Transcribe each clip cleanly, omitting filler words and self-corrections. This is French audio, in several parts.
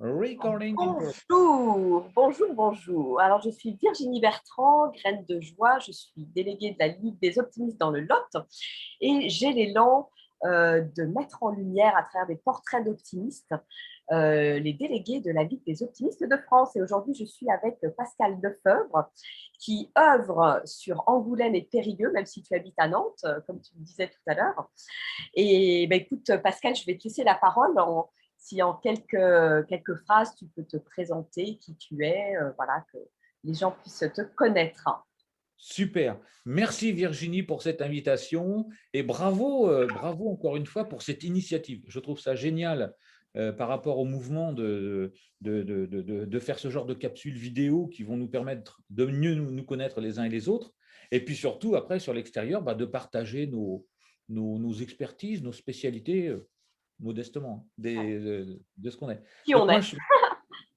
Recording in progress. Bonjour. Alors, je suis Virginie Bertrand, graine de joie. Je suis déléguée de la Ligue des optimistes dans le Lot et j'ai l'élan de mettre en lumière à travers des portraits d'optimistes les délégués de la Ligue des optimistes de France. Et aujourd'hui, je suis avec Pascal Lefebvre qui œuvre sur Angoulême et Périgueux, même si tu habites à Nantes, comme tu me disais tout à l'heure. Et ben, écoute, Pascal, je vais te laisser la parole. Si en quelques phrases, tu peux te présenter qui tu es, voilà, que les gens puissent te connaître. Super. Merci Virginie pour cette invitation et bravo, bravo encore une fois pour cette initiative. Je trouve ça génial par rapport au mouvement de faire ce genre de capsules vidéo qui vont nous permettre de mieux nous connaître les uns et les autres. Et puis surtout, après, sur l'extérieur, de partager nos expertises, nos spécialités modestement de ce qu'on est. Qui Donc on moi, est.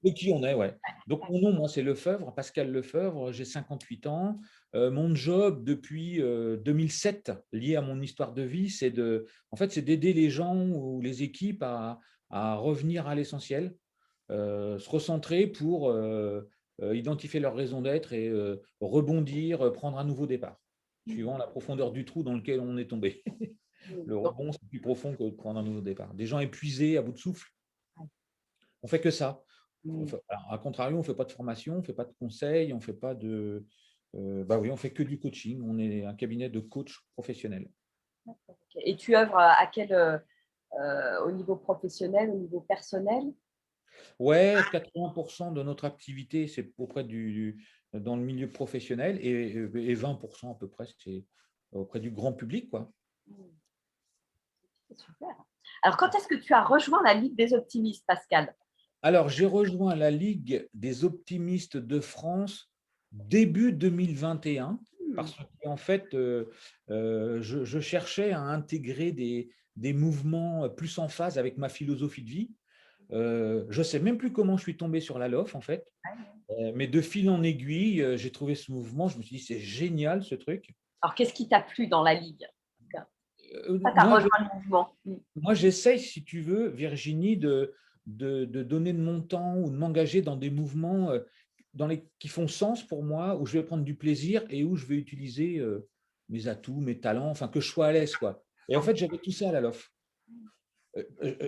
et qui on est, ouais. Donc, mon nom, moi, c'est Lefebvre, Pascal Lefebvre, j'ai 58 ans. Mon job depuis 2007, lié à mon histoire de vie, en fait, c'est d'aider les gens ou les équipes à revenir à l'essentiel, se recentrer pour identifier leur raison d'être et rebondir, prendre un nouveau départ, suivant la profondeur du trou dans lequel on est tombé. Le Donc, rebond, c'est plus profond que de prendre un nouveau départ. Des gens épuisés, à bout de souffle, on fait que ça. Alors, à contrario, on ne fait pas de formation, on ne fait pas de conseils, on fait pas de. Oui, on fait que du coaching. On est un cabinet de coach professionnel. et tu œuvres à au niveau professionnel, au niveau personnel? Ouais, 80% de notre activité, c'est dans le milieu professionnel et 20% à peu près, c'est auprès du grand public, quoi. C'est super. Alors, quand est-ce que tu as rejoint la Ligue des optimistes, Pascal? Alors, j'ai rejoint la Ligue des optimistes de France début 2021 parce qu'en fait, je cherchais à intégrer des mouvements plus en phase avec ma philosophie de vie. Je ne sais même plus comment je suis tombé sur la LOF, en fait, mais de fil en aiguille, j'ai trouvé ce mouvement. Je me suis dit, c'est génial ce truc. Alors, qu'est-ce qui t'a plu dans la Ligue? Ça t'a Moi, rejoint le mouvement. Moi, j'essaye, si tu veux, Virginie, de donner de mon temps ou de m'engager dans des mouvements qui font sens pour moi, où je vais prendre du plaisir et où je vais utiliser mes atouts, mes talents, enfin que je sois à l'aise, quoi. Et en fait, j'avais tout ça à la LOF.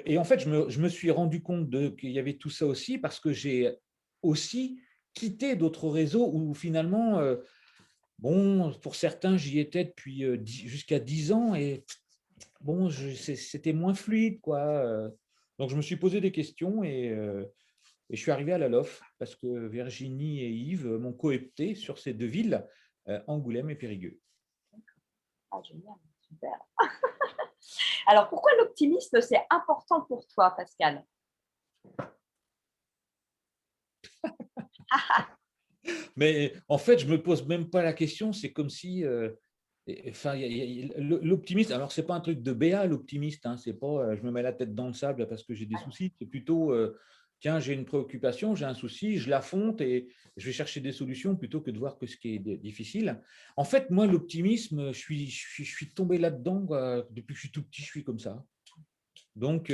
Et en fait, je me suis rendu compte qu'il y avait tout ça aussi parce que j'ai aussi quitté d'autres réseaux où finalement, bon, pour certains, j'y étais depuis jusqu'à 10 ans et bon, c'était moins fluide, quoi. Donc, je me suis posé des questions et je suis arrivé à la LOF parce que Virginie et Yves m'ont coopté sur ces deux villes, Angoulême et Périgueux. Ah, génial, super. Alors, pourquoi l'optimisme, c'est important pour toi, Pascal? Mais en fait, je ne me pose même pas la question. C'est comme si, enfin, l'optimiste. Alors, c'est pas un truc de béat, l'optimiste. Hein, c'est pas, je me mets la tête dans le sable parce que j'ai des soucis. C'est plutôt, tiens, j'ai une préoccupation, j'ai un souci, je l'affronte et je vais chercher des solutions plutôt que de voir que ce qui est difficile. En fait, moi, l'optimisme, je suis tombé là-dedans depuis que je suis tout petit. Je suis comme ça. Donc,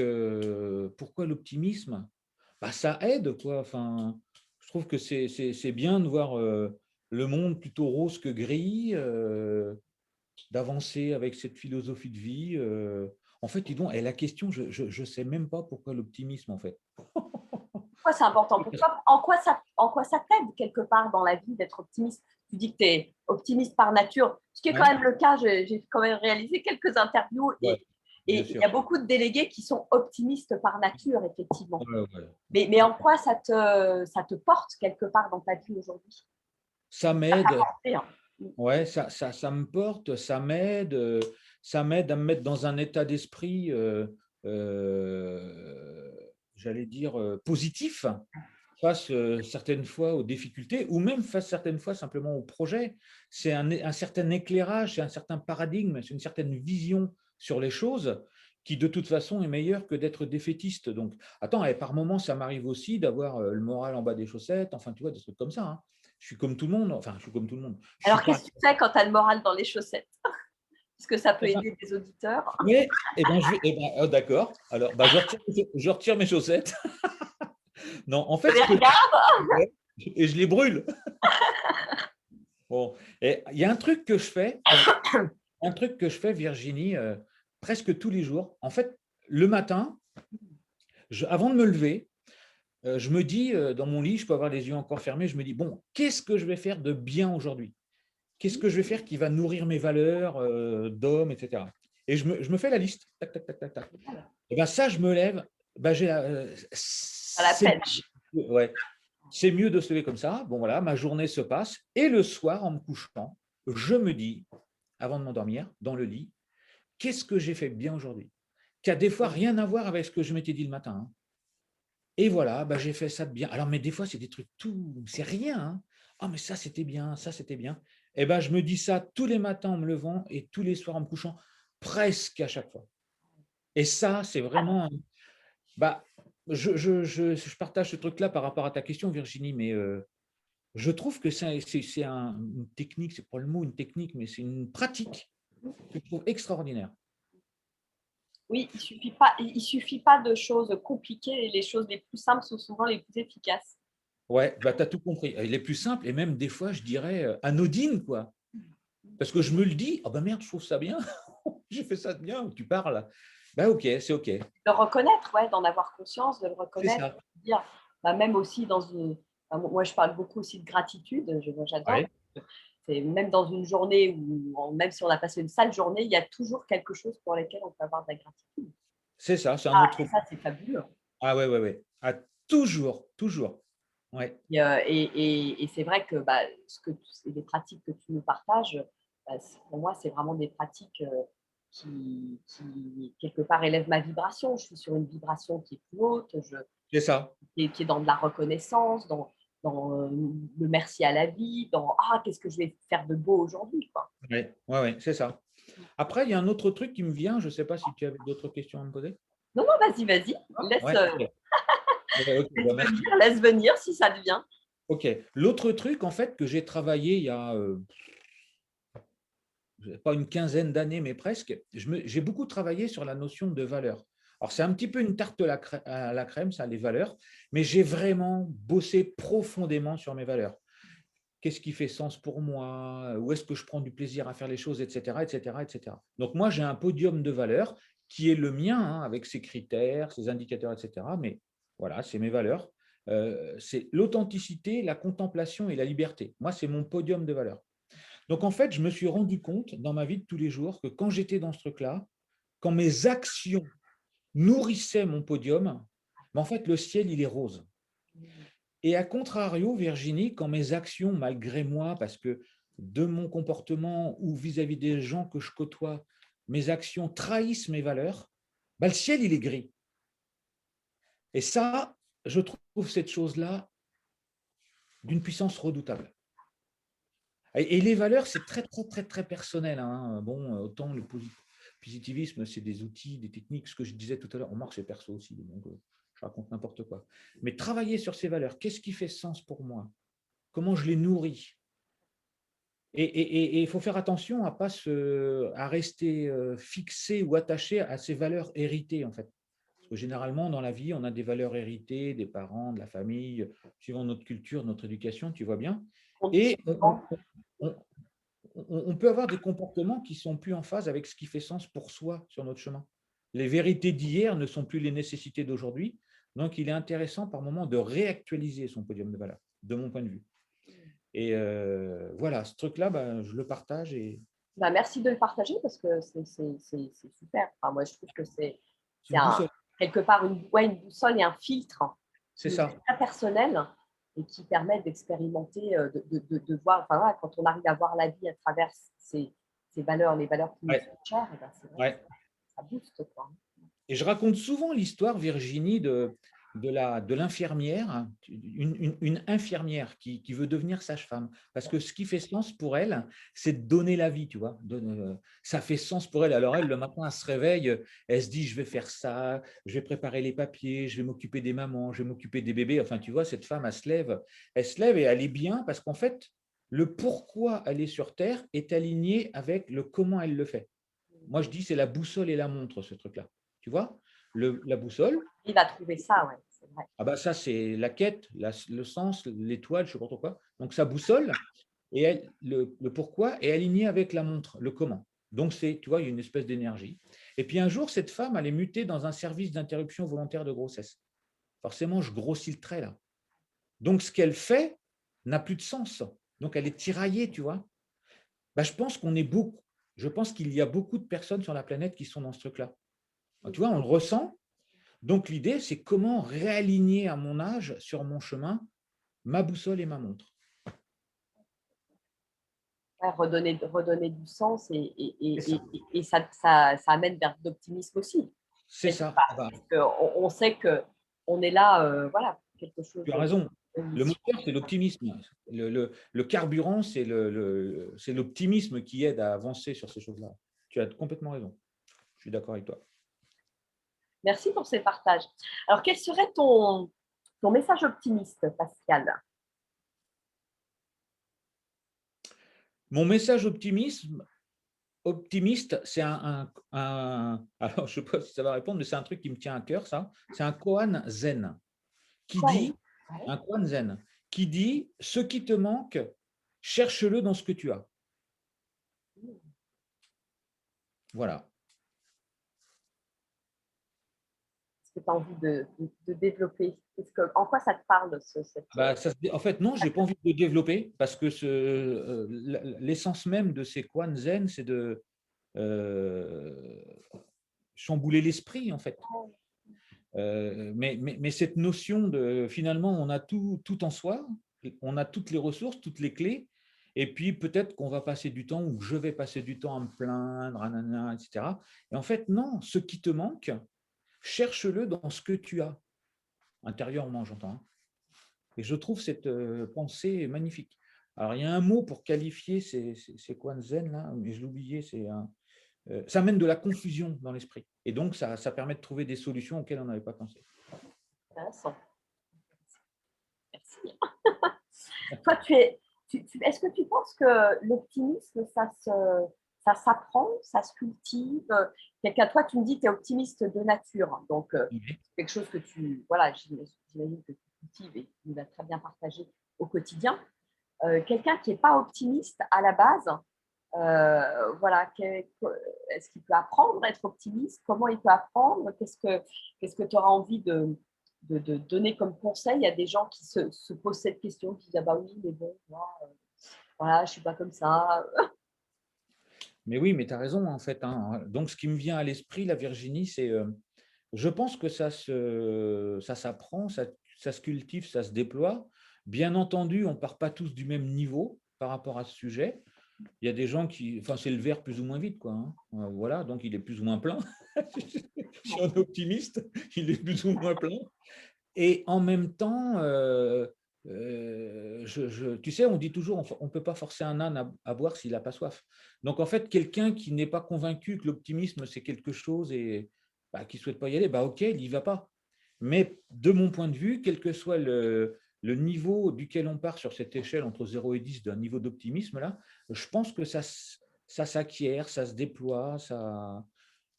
pourquoi l'optimisme? Ça aide, quoi. Enfin, je trouve que c'est bien de voir le monde plutôt rose que gris, d'avancer avec cette philosophie de vie. En fait, dis donc, et la question, je ne sais même pas pourquoi l'optimisme, en fait. Pourquoi c'est important pour toi? En quoi ça t'aide quelque part dans la vie d'être optimiste? Tu dis que tu es optimiste par nature, ce qui est quand Ouais, même le cas. J'ai quand même réalisé quelques interviews ouais, bien et il y sûr. a beaucoup de délégués qui sont optimistes par nature, effectivement. Ouais, ouais. Mais en quoi ça te porte quelque part dans ta vie aujourd'hui? Ça Ça t'a m'aide. porté, hein. Ouais, ça me porte, ça m'aide à me mettre dans un état d'esprit, j'allais dire, positif, face certaines fois aux difficultés ou même face certaines fois simplement aux projets. C'est un certain éclairage, c'est un certain paradigme, c'est une certaine vision sur les choses qui de toute façon est meilleure que d'être défaitiste. Donc, attends, et par moments, ça m'arrive aussi d'avoir le moral en bas des chaussettes, enfin, tu vois, des trucs comme ça. Hein. Je suis comme tout le monde, enfin, je suis comme tout le monde. Je suis Alors, pas. qu'est-ce que tu fais quand tu as le moral dans les chaussettes? Est-ce que ça peut Eh ben, aider des auditeurs? ouais, eh ben, d'accord. Alors, je retire mes chaussettes. Non, en Je fait, ce les que regarde. je fais, et je les brûle. Bon, et il y a un truc que je fais, Virginie, presque tous les jours. En fait, le matin, avant de me lever, je me dis, dans mon lit, je peux avoir les yeux encore fermés, je me dis, bon, qu'est-ce que je vais faire de bien aujourd'hui? Qu'est-ce que je vais faire qui va nourrir mes valeurs d'homme, etc. Et je me fais la liste. Tac, tac, tac, tac, tac. Et bien ça, je me lève. Ben, À la pêche. ouais, c'est mieux de se lever comme ça. Bon, voilà, ma journée se passe. Et le soir, en me couchant, je me dis, avant de m'endormir, dans le lit, qu'est-ce que j'ai fait de bien aujourd'hui? Qui a des fois rien à voir avec ce que je m'étais dit le matin, hein. Et voilà, bah, j'ai fait ça de bien. Alors, mais des fois, c'est des trucs tout, c'est rien, hein. Ah, mais ça, c'était bien, ça, c'était bien. Et ben, je me dis ça tous les matins en me levant et tous les soirs en me couchant, presque à chaque fois. Et ça, c'est vraiment, bah, je partage ce truc-là par rapport à ta question, Virginie, mais je trouve que une technique, c'est pas le mot une technique, mais c'est une pratique que je trouve extraordinaire. Oui, il suffit pas de choses compliquées et les choses les plus simples sont souvent les plus efficaces. Ouais, bah, tu as tout compris. Elle est plus simple et même des fois, je dirais anodine, quoi. Parce que je me le dis, oh ben merde, je trouve ça bien, j'ai fait ça de bien, tu parles. Ben ok, c'est ok. Le reconnaître, ouais, d'en avoir conscience, de le C'est reconnaître, ça. de dire, bah, même aussi dans une. Enfin, moi, je parle beaucoup aussi de gratitude, j'adore. Ouais, C'est même dans une journée où, même si on a passé une sale journée, il y a toujours quelque chose pour lequel on peut avoir de la gratitude. c'est ça, c'est un Ah, autre. et ça, c'est fabuleux. Ah ouais, ouais, ouais. Ah, toujours, toujours. Ouais, Et c'est vrai que bah, les pratiques que tu nous partages, bah, pour moi, c'est vraiment des pratiques qui, quelque part, élèvent ma vibration. Je suis sur une vibration qui est plus haute, c'est ça. qui est dans de la reconnaissance, dans le merci à la vie, dans ah, qu'est-ce que je vais faire de beau aujourd'hui, quoi. Ouais, ouais, ouais, c'est ça. Après, il y a un autre truc qui me vient, je ne sais pas si tu avais d'autres questions à me poser. Non, non, vas-y, vas-y. Ah, ouais, ok. Ouais, ok, bah, merci. Laisse venir si ça devient. Ok. L'autre truc, en fait, que j'ai travaillé il y a pas une quinzaine d'années, mais presque, j'ai beaucoup travaillé sur la notion de valeur. Alors, c'est un petit peu une tarte à la crème, ça, les valeurs, mais j'ai vraiment bossé profondément sur mes valeurs. Qu'est-ce qui fait sens pour moi? Où est-ce que je prends du plaisir à faire les choses, etc., etc., etc. Donc, moi, j'ai un podium de valeurs qui est le mien, hein, avec ses critères, ses indicateurs, etc. Mais voilà, c'est mes valeurs. C'est l'authenticité, la contemplation et la liberté. Moi, c'est mon podium de valeurs. Donc, en fait, je me suis rendu compte dans ma vie de tous les jours que quand j'étais dans ce truc-là, quand mes actions nourrissaient mon podium, mais en fait, le ciel, il est rose. Et à contrario, Virginie, quand mes actions, malgré moi, parce que de mon comportement ou vis-à-vis des gens que je côtoie, mes actions trahissent mes valeurs, ben, le ciel, il est gris. Et ça, je trouve cette chose-là d'une puissance redoutable. Et les valeurs, c'est très, très, très, très personnel, hein. Bon, autant le positivisme, c'est des outils, des techniques, ce que je disais tout à l'heure, on marche c'est perso aussi, donc je raconte n'importe quoi. Mais travailler sur ces valeurs, qu'est-ce qui fait sens pour moi? Comment je les nourris? Et il faut faire attention à rester fixé ou attaché à ces valeurs héritées, en fait. Parce que généralement, dans la vie, on a des valeurs héritées des parents, de la famille, suivant notre culture, notre éducation, tu vois bien. Et Conditionnement. on- on peut avoir des comportements qui sont plus en phase avec ce qui fait sens pour soi sur notre chemin. Les vérités d'hier ne sont plus les nécessités d'aujourd'hui. Donc, il est intéressant par moment de réactualiser son podium de valeur, de mon point de vue. Et voilà, ce truc-là, ben, je le partage. Et Bah, merci de le partager parce que c'est super. Enfin, moi, je trouve que c'est c'est une boussole. quelque part ouais, une boussole et un filtre C'est qui est ça. très personnel et qui permet d'expérimenter, de voir, enfin, voilà, quand on arrive à voir la vie à travers ces valeurs, les valeurs qui nous Ouais, sont chères, et ben, c'est vrai que ouais. ça booste, quoi. Et je raconte souvent l'histoire, Virginie, de l'infirmière, une infirmière qui veut devenir sage-femme. Parce que ce qui fait sens pour elle, c'est de donner la vie, tu vois. Ça fait sens pour elle. Alors elle, le matin, elle se réveille, elle se dit, je vais faire ça, je vais préparer les papiers, je vais m'occuper des mamans, je vais m'occuper des bébés. Enfin, tu vois, cette femme, elle se lève et elle est bien parce qu'en fait, le pourquoi elle est sur Terre est aligné avec le comment elle le fait. Moi, je dis, c'est la boussole et la montre, ce truc-là. Tu vois, la boussole, Il va trouver ça, ouais. Ouais. Ah bah ça, c'est la quête, le sens, l'étoile, je ne sais pas trop quoi. Donc, sa boussole, et le pourquoi est aligné avec la montre, le comment. Donc, tu vois, il y a une espèce d'énergie. Et puis, un jour, cette femme, elle est mutée dans un service d'interruption volontaire de grossesse. Forcément, je grossis le trait là. Donc, ce qu'elle fait n'a plus de sens. Donc, elle est tiraillée, tu vois. Bah, je pense qu'on est beaucoup. Je pense qu'il y a beaucoup de personnes sur la planète qui sont dans ce truc-là. Tu vois, on le ressent. Donc, l'idée, c'est comment réaligner à mon âge, sur mon chemin, ma boussole et ma montre. Ouais, redonner du sens C'est ça. et ça amène vers de l'optimisme aussi, C'est quelque ça. Ah part. bah, Parce on sait qu'on est là, voilà, quelque chose tu as raison. de Le mission. moteur, c'est l'optimisme. Le carburant, c'est l'optimisme qui aide à avancer sur ces choses-là. Tu as complètement raison. Je suis d'accord avec toi. Merci pour ces partages. Alors, quel serait ton message optimiste, Pascal? Mon message optimiste, c'est alors je ne sais pas si ça va répondre, mais c'est un truc qui me tient à cœur, ça. C'est un koan zen qui Quoi? dit, Ouais. un koan zen, qui dit, ce qui te manque, cherche-le dans ce que tu as. Voilà. Est-ce que tu as envie de développer? En quoi ça te parle, Bah, en fait, non, je n'ai pas envie de le développer parce que l'essence même de ces koan zen, c'est de chambouler l'esprit, en fait. Mais cette notion de, finalement, on a tout en soi, on a toutes les ressources, toutes les clés, et puis peut-être qu'on va passer du temps, ou je vais passer du temps à me plaindre, nanana, etc. Et en fait, non, ce qui te manque, cherche-le dans ce que tu as, intérieurement, j'entends. Hein. Et je trouve cette pensée magnifique. Alors, il y a un mot pour qualifier ces koan zen, là, mais je l'oubliais, ça amène de la confusion dans l'esprit. Et donc, ça permet de trouver des solutions auxquelles on n'avait pas pensé. Intéressant. Merci. Toi, est-ce que tu penses que l'optimisme, ça s'apprend, ça se cultive? Quelqu'un, toi, tu me dis que tu es optimiste de nature, donc Oui. quelque chose que voilà, j'imagine que tu cultives et tu l'as très bien partagé au quotidien. Quelqu'un qui n'est pas optimiste à la base, voilà, est-ce qu'il peut apprendre à être optimiste? Comment il peut apprendre? Qu'est-ce que tu auras envie de donner comme conseil à des gens qui se posent cette question, qui disent ah bah oui, mais bon, moi, voilà, je ne suis pas comme ça. Mais oui, mais tu as raison, en fait. Hein. Donc, ce qui me vient à l'esprit, la Virginie, c'est, je pense que ça s'apprend, ça se cultive, ça se déploie. Bien entendu, on ne part pas tous du même niveau par rapport à ce sujet. Il y a des gens qui, enfin, c'est le verre plus ou moins vide, quoi. Hein. Voilà, donc il est plus ou moins plein. Si on est optimiste, il est plus ou moins plein. Et en même temps, tu sais, on dit toujours, on ne peut pas forcer un âne à boire s'il n'a pas soif. Donc, en fait, quelqu'un qui n'est pas convaincu que l'optimisme, c'est quelque chose et bah, qui ne souhaite pas y aller, bah, OK, il n'y va pas. Mais de mon point de vue, quel que soit le niveau duquel on part sur cette échelle entre 0 et 10 d'un niveau d'optimisme, là, je pense que ça s'acquiert, ça se déploie.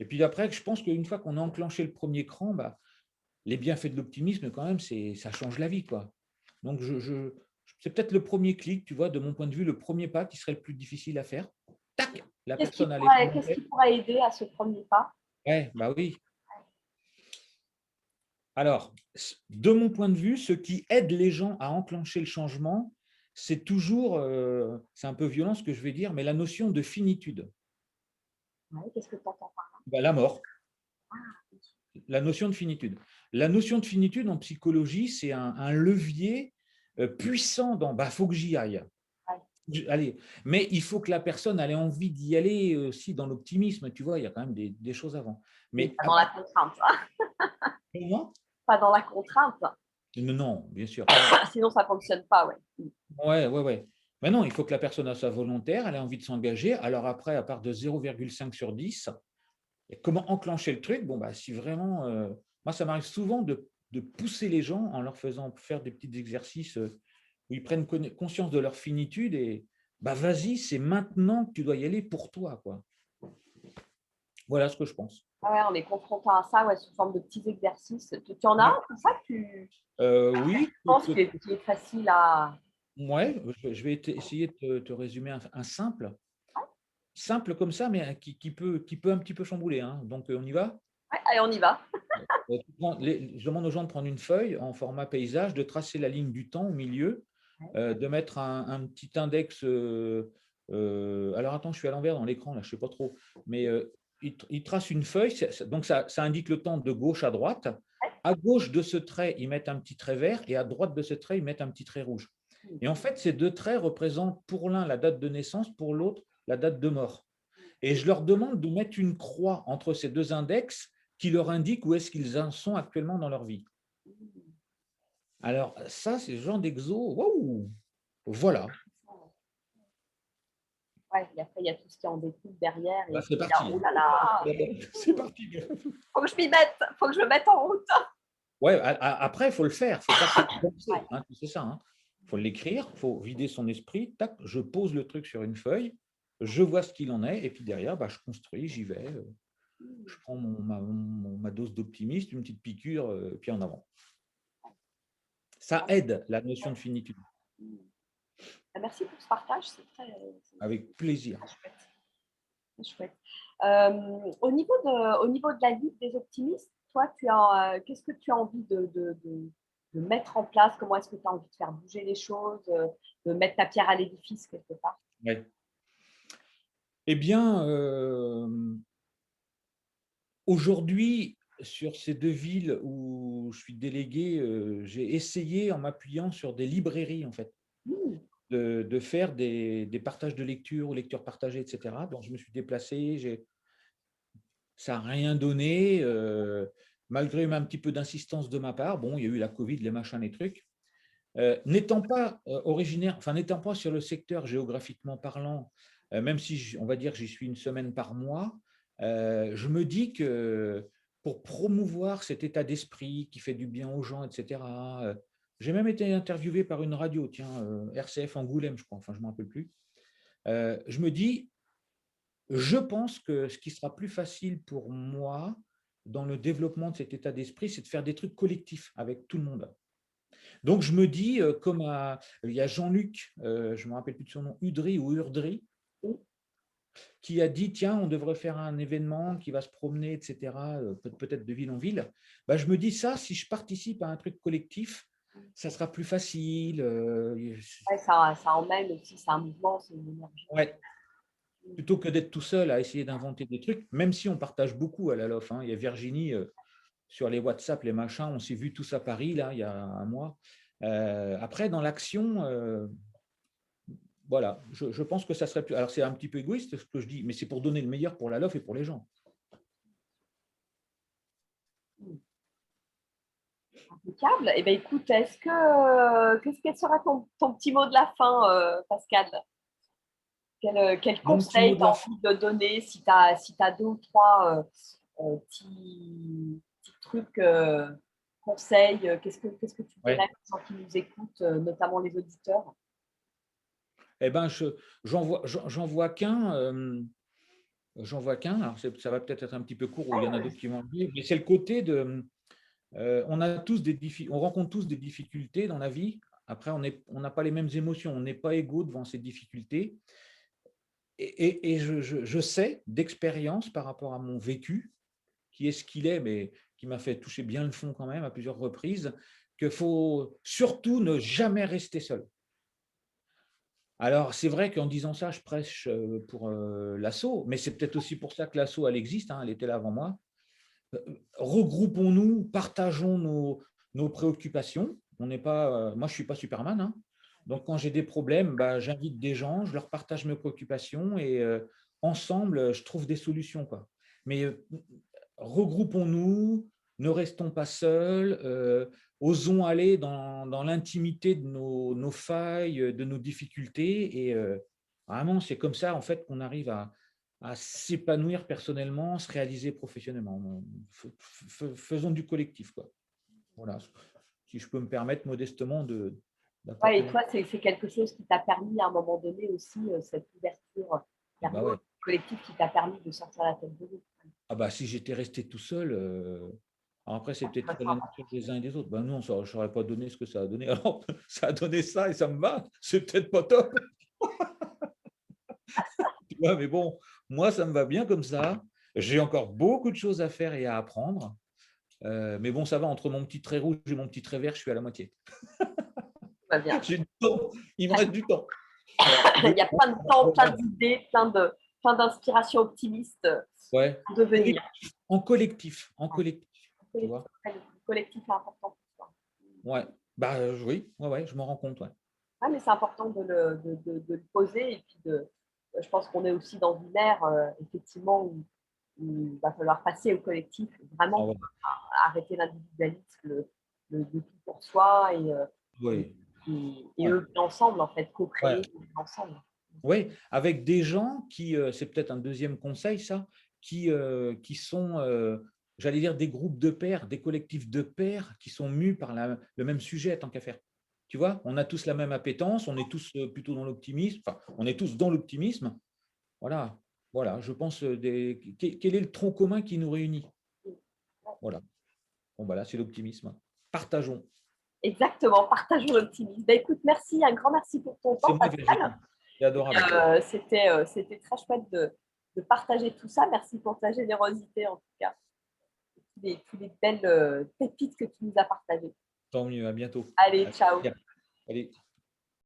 Et puis après, je pense qu'une fois qu'on a enclenché le premier cran, bah, les bienfaits de l'optimisme, quand même, ça change la vie, quoi. Donc, c'est peut-être le premier clic, tu vois, de mon point de vue, le premier pas qui serait le plus difficile à faire. Tac, la personne a les Qu'est-ce qui pourrait aider à ce premier pas? Ouais, bah oui. Alors, de mon point de vue, ce qui aide les gens à enclencher le changement, c'est toujours, c'est un peu violent ce que je vais dire, mais la notion de finitude. Ouais, qu'est-ce que tu entends par là? Bah, la mort, Ah, la notion de finitude. La notion de finitude en psychologie, c'est un levier puissant dans bah, faut que j'y aille. ouais. Allez, mais il faut que la personne ait envie d'y aller aussi dans l'optimisme, tu vois, il y a quand même des choses avant. Oui, Mais pas à dans la partir contrainte. du moment, Pas dans la contrainte. non, bien sûr. Sinon, ça ne fonctionne pas. Ouais. Ouais, ouais, ouais. Mais non, il faut que la personne a sa volontaire, elle a envie de s'engager. Alors après, à part de 0,5 sur 10, et comment enclencher le truc? Bon, bah, si vraiment, moi, ça m'arrive souvent de pousser les gens en leur faisant faire des petits exercices où ils prennent conscience de leur finitude et bah, vas-y, c'est maintenant que tu dois y aller pour toi, quoi. Voilà ce que je pense. Ouais, en les confrontant à ça, ouais, sous forme de petits exercices. Tu en as Ouais. un comme ça que tu Oui, penses qui est facile à… ouais, je vais essayer de te résumer un simple. Simple comme ça, mais qui peut un petit peu chambouler, hein. Donc, on y va? Ouais, allez, on y va. Je demande aux gens de prendre une feuille en format paysage, de tracer la ligne du temps au milieu, Ouais. de mettre un petit index. Alors attends, je suis à l'envers dans l'écran, là, je ne sais pas trop. Mais il trace une feuille, donc ça indique le temps de gauche à droite. À gauche de ce trait, ils mettent un petit trait vert et à droite de ce trait, ils mettent un petit trait rouge. Et en fait, ces deux traits représentent pour l'un la date de naissance, pour l'autre la date de mort. Et je leur demande de mettre une croix entre ces deux index qui leur indique où est-ce qu'ils en sont actuellement dans leur vie. Alors ça, c'est ce genre d'exo, waouh, voilà, Ouais, et après, il y a tout ce qui en découle derrière. bah, Et c'est puis là, parti. oh là là, C'est parti. faut que je m'y mette, faut que je me mette en route. Ouais, après, il faut le faire, il ne faut pas Ouais. penser, hein, c'est ça. Hein. Il faut l'écrire, il faut vider son esprit, tac, je pose le truc sur une feuille, je vois ce qu'il en est, et puis derrière, bah, je construis, j'y vais, je prends ma dose d'optimisme, une petite piqûre, puis en avant. Ça aide la notion de finitude, Merci pour ce partage, c'est avec plaisir. très chouette. Très chouette. Au niveau de la Ligue des optimistes, toi, qu'est-ce que tu as envie de mettre en place? Comment est-ce que tu as envie de faire bouger les choses, de mettre ta pierre à l'édifice quelque part? Ouais. Eh bien, aujourd'hui, sur ces 2 villes où je suis délégué, j'ai essayé en m'appuyant sur des librairies, en fait, Mmh. de faire des partages de lecture ou lectures partagées et cetera. Donc je me suis déplacé, ça n'a rien donné, malgré un petit peu d'insistance de ma part. Bon, il y a eu la covid, les machins, les trucs. N'étant pas, originaire, enfin n'étant pas sur le secteur géographiquement parlant, même si on va dire que j'y suis une semaine par mois, je me dis que pour promouvoir cet état d'esprit qui fait du bien aux gens et cetera, j'ai même été interviewé par une radio, tiens, RCF Angoulême, je crois, enfin je ne m'en rappelle plus. Je me dis: «Je pense que ce qui sera plus facile pour moi dans le développement de cet état d'esprit, c'est de faire des trucs collectifs avec tout le monde». Donc je me dis, il y a Jean-Luc, je ne me rappelle plus de son nom, Udry ou Urdry, qui a dit: «Tiens, on devrait faire un événement qui va se promener et cetera, peut-être de ville en ville». Bah, je me dis ça, si je participe à un truc collectif, ça sera plus facile, Ouais, ça emmène aussi, c'est un mouvement, c'est une énergie. ouais, plutôt que d'être tout seul à essayer d'inventer des trucs, même si on partage beaucoup à la LOF, hein. Il y a Virginie, sur les WhatsApp, les machins, on s'est vu tous à Paris là, il y a un mois. Après dans l'action, voilà, je pense que ça serait plus. Alors, c'est un petit peu égoïste ce que je dis, mais c'est pour donner le meilleur pour la LOF et pour les gens. Impeccable. Eh bien, écoute, quel sera ton petit mot de la fin, Pascal? Quel Mon petit conseil mot tu de as la fin. envie de donner si tu as, si tu deux ou trois petits trucs, conseils, qu'est-ce que tu dirais Ouais. aux gens qui nous écoutent, notamment les auditeurs? Eh ben, j'en vois qu'un. J'en vois qu'un. Alors, ça va peut-être être un petit peu court ou il y en a d'autres qui vont le dire, mais c'est le côté de. On rencontre tous des difficultés dans la vie. Après, on n'a pas les mêmes émotions. On n'est pas égaux devant ces difficultés. Et je sais d'expérience par rapport à mon vécu, qui est ce qu'il est, mais qui m'a fait toucher bien le fond quand même à plusieurs reprises, qu'il faut surtout ne jamais rester seul. Alors, c'est vrai qu'en disant ça, je prêche pour l'asso, mais c'est peut-être aussi pour ça que l'asso, elle existe, hein, elle était là avant moi. Regroupons-nous, partageons nos préoccupations. On n'est pas, moi, je ne suis pas Superman, hein. Donc, quand j'ai des problèmes, bah, j'invite des gens, je leur partage mes préoccupations et ensemble, je trouve des solutions, quoi. Mais regroupons-nous, ne restons pas seuls, osons aller dans l'intimité de nos failles, de nos difficultés. Et vraiment, c'est comme ça en fait qu'on arrive à s'épanouir personnellement, se réaliser professionnellement. Faisons du collectif, quoi. Voilà, si je peux me permettre modestement Ouais, d'apporter et mon. toi, c'est quelque chose qui t'a permis à un moment donné aussi, cette ouverture Ah vers bah l'autre, ouais. collectif qui t'a permis de sortir la tête de l'eau. Ah bah, si j'étais resté tout seul, alors après, c'est peut-être sur la nature des uns et des autres. Ben non, ça n'aurait pas donné ce que ça a donné. Alors, ça a donné ça et ça me va. C'est peut-être pas top, tu vois, mais bon, moi, ça me va bien comme ça. J'ai encore beaucoup de choses à faire et à apprendre. Mais bon, ça va, entre mon petit trait rouge et mon petit trait vert, je suis à la moitié. Tout va bien. J'ai du temps, il me reste du temps. Il y a plein de temps, plein d'idées, plein d'inspirations optimistes Ouais. à devenir. En collectif, tu vois. Le collectif est important pour toi. Ouais. Bah, oui, ouais, ouais, je m'en rends compte, ouais. Ouais, mais c'est important de le poser. Et puis je pense qu'on est aussi dans une ère, effectivement, où il va falloir passer au collectif, Ah vraiment ouais. arrêter l'individualisme, le tout pour soi Oui, et ouais, œuvrer ensemble, en fait, ouais. co-créer ensemble. Oui, avec des gens qui, c'est peut-être un deuxième conseil ça, qui sont, j'allais dire des groupes de pairs, des collectifs de pairs qui sont mus par le même sujet tant qu'à faire. Tu vois? On a tous la même appétence, on est tous, plutôt dans l'optimisme, enfin, on est tous dans l'optimisme. Voilà, voilà, je pense, quel est le tronc commun qui nous réunit? Voilà. Bon, bah, là, c'est l'optimisme. Partageons. Exactement, partageons l'optimisme. Ben, écoute, merci, un grand merci pour ton C'est temps, moi, Pascal. Virginie. C'est adorable. C'était très chouette de partager tout ça. Merci pour ta générosité, en tout cas. Tous les belles pépites que tu nous as partagées. Tant mieux, à bientôt. Allez, ciao. Allez.